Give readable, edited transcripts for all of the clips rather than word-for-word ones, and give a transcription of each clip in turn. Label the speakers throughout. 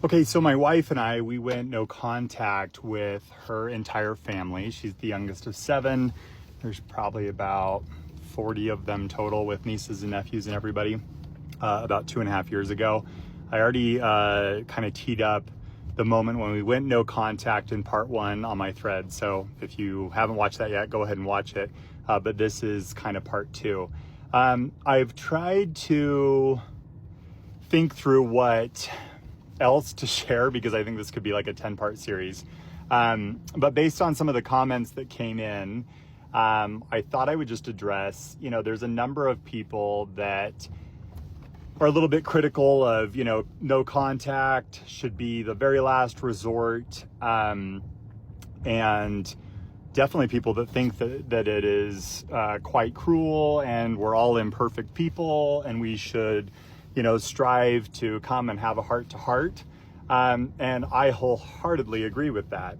Speaker 1: Okay, so my wife and I, we went no contact with her entire family. She's the youngest of seven. There's probably about 40 of them total with nieces and nephews and everybody, about 2.5 years ago. I already kind of teed up the moment when we went no contact in part one on my thread. So if you haven't watched that yet, go ahead and watch it. But this is kind of part two. I've tried to think through what else to share because I think this could be like a 10-part series. But based on some of the comments that came in, I thought I would just address, there's a number of people that are a little bit critical of, no contact should be the very last resort. And definitely people that think that it is quite cruel and we're all imperfect people and we should strive to come and have a heart to heart. And I wholeheartedly agree with that.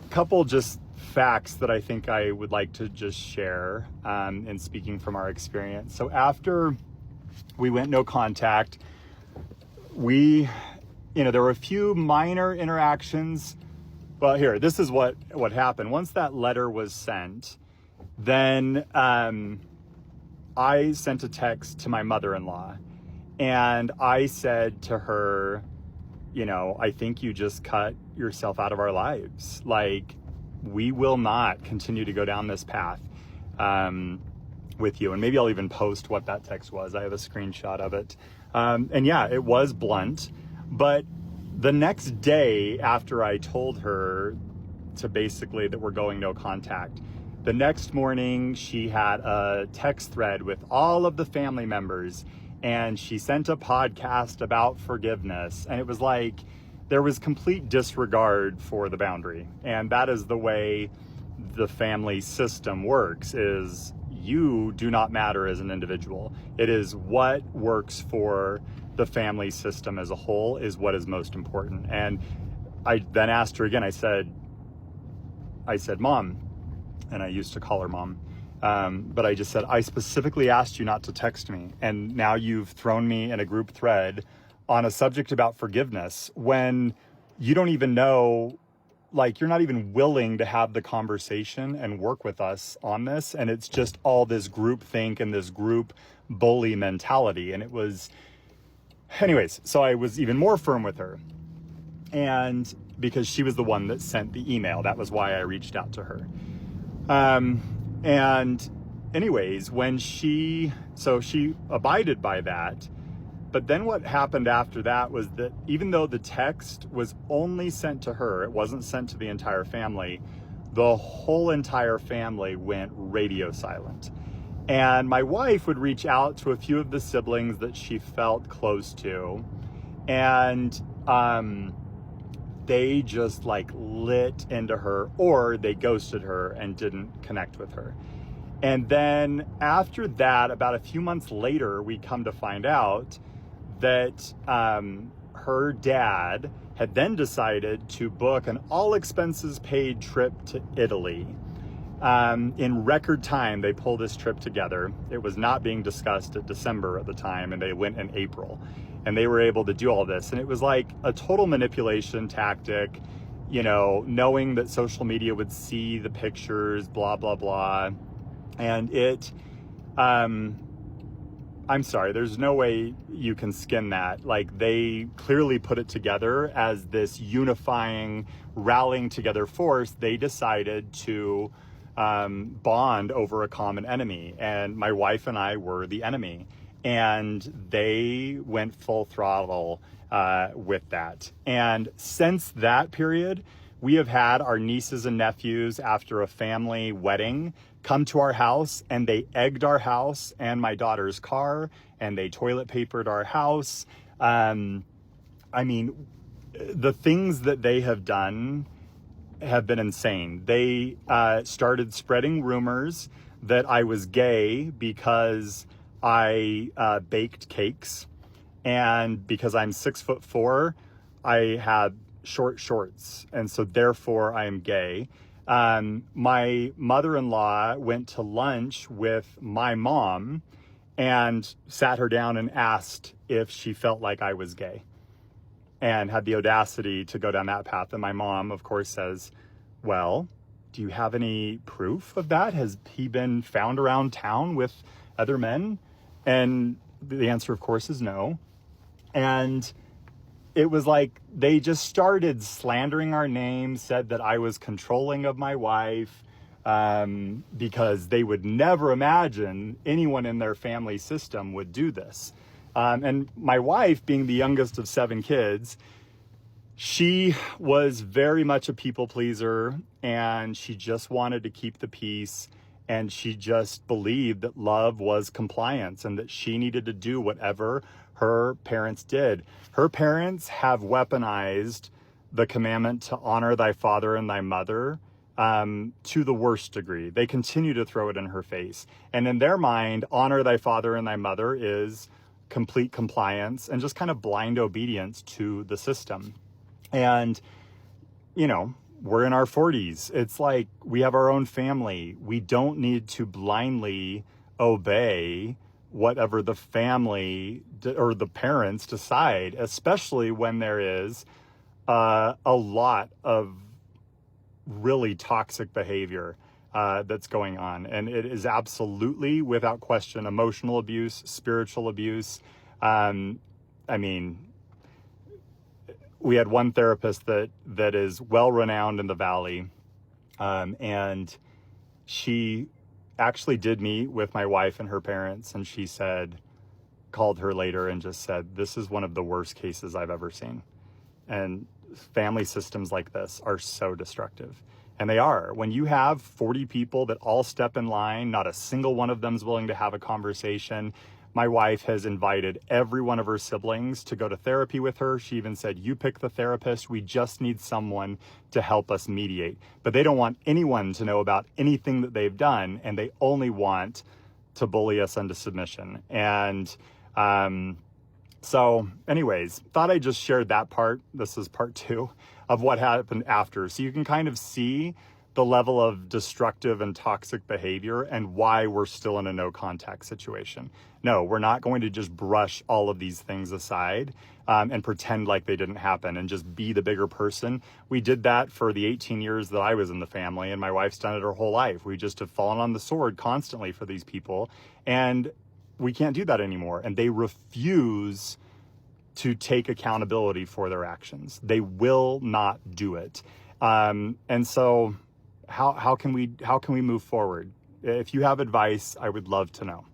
Speaker 1: Couple just facts that I think I would like to just share in speaking from our experience. So after we went no contact, there were a few minor interactions. Well, this is what happened. Once that letter was sent, then I sent a text to my mother-in-law and I said to her, I think you just cut yourself out of our lives. Like, we will not continue to go down this path with you. And maybe I'll even post what that text was. I have a screenshot of it. And yeah, it was blunt. But the next day after I told her to basically that we're going no contact, the next morning, she had a text thread with all of the family members, and she sent a podcast about forgiveness. And it was like there was complete disregard for the boundary. And that is the way the family system works, is you do not matter as an individual. It is what works for the family system as a whole is what is most important. And I then asked her again, I said, Mom, and I used to call her Mom. But I just said, I specifically asked you not to text me. And now you've thrown me in a group thread on a subject about forgiveness when you don't even know, like, you're not even willing to have the conversation and work with us on this. And it's just all this group think and this group bully mentality. And it was, anyways, so I was even more firm with her. And because she was the one that sent the email, that was why I reached out to her. And anyways, she abided by that. But then what happened after that was that even though the text was only sent to her, it wasn't sent to the entire family, the whole entire family went radio silent. And my wife would reach out to a few of the siblings that she felt close to. And, they just like lit into her, or they ghosted her and didn't connect with her. And then after that, about a few months later, we come to find out that her dad had then decided to book an all expenses paid trip to Italy. In record time, they pulled this trip together. It was not being discussed at December at the time, and they went in April. And they were able to do all this. And it was like a total manipulation tactic, knowing that social media would see the pictures, blah, blah, blah. And I'm sorry, there's no way you can skin that. Like, they clearly put it together as this unifying, rallying together force. They decided to bond over a common enemy. And my wife and I were the enemy. And they went full throttle with that. And since that period, we have had our nieces and nephews, after a family wedding, come to our house, and they egged our house and my daughter's car, and they toilet papered our house. I mean, the things that they have done have been insane. They started spreading rumors that I was gay because I baked cakes, and because I'm 6'4", I had short shorts, and so therefore I am gay. My mother-in-law went to lunch with my mom and sat her down and asked if she felt like I was gay. and had the audacity to go down that path. And my mom, of course, says, well, do you have any proof of that? Has he been found around town with other men? And the answer, of course, is no. And it was like they just started slandering our name, said that I was controlling of my wife, because they would never imagine anyone in their family system would do this. And my wife, being the youngest of 7 kids, she was very much a people pleaser, and she just wanted to keep the peace. And she just believed that love was compliance and that she needed to do whatever her parents did. Her parents have weaponized the commandment to honor thy father and thy mother to the worst degree. They continue to throw it in her face. And in their mind, honor thy father and thy mother is complete compliance and just kind of blind obedience to the system. And, you know, we're in our 40s. It's like we have our own family. We don't need to blindly obey whatever the family or the parents decide, especially when there is a lot of really toxic behavior that's going on. And it is absolutely, without question, emotional abuse, spiritual abuse. I mean, we had one therapist that is well renowned in the Valley, and she actually did meet with my wife and her parents, and she called her later and just said, this is one of the worst cases I've ever seen. And family systems like this are so destructive. And they are. When you have 40 people that all step in line, not a single one of them is willing to have a conversation. My wife has invited every one of her siblings to go to therapy with her. She even said, you pick the therapist. We just need someone to help us mediate. But they don't want anyone to know about anything that they've done, and they only want to bully us into submission. And so anyways, thought I just shared that part. This is part 2 of what happened after. So you can kind of see the level of destructive and toxic behavior and why we're still in a no contact situation. No, we're not going to just brush all of these things aside and pretend like they didn't happen and just be the bigger person. We did that for the 18 years that I was in the family, and my wife's done it her whole life. We just have fallen on the sword constantly for these people, and we can't do that anymore. And they refuse to take accountability for their actions. They will not do it. And so how can we move forward? If you have advice, I would love to know.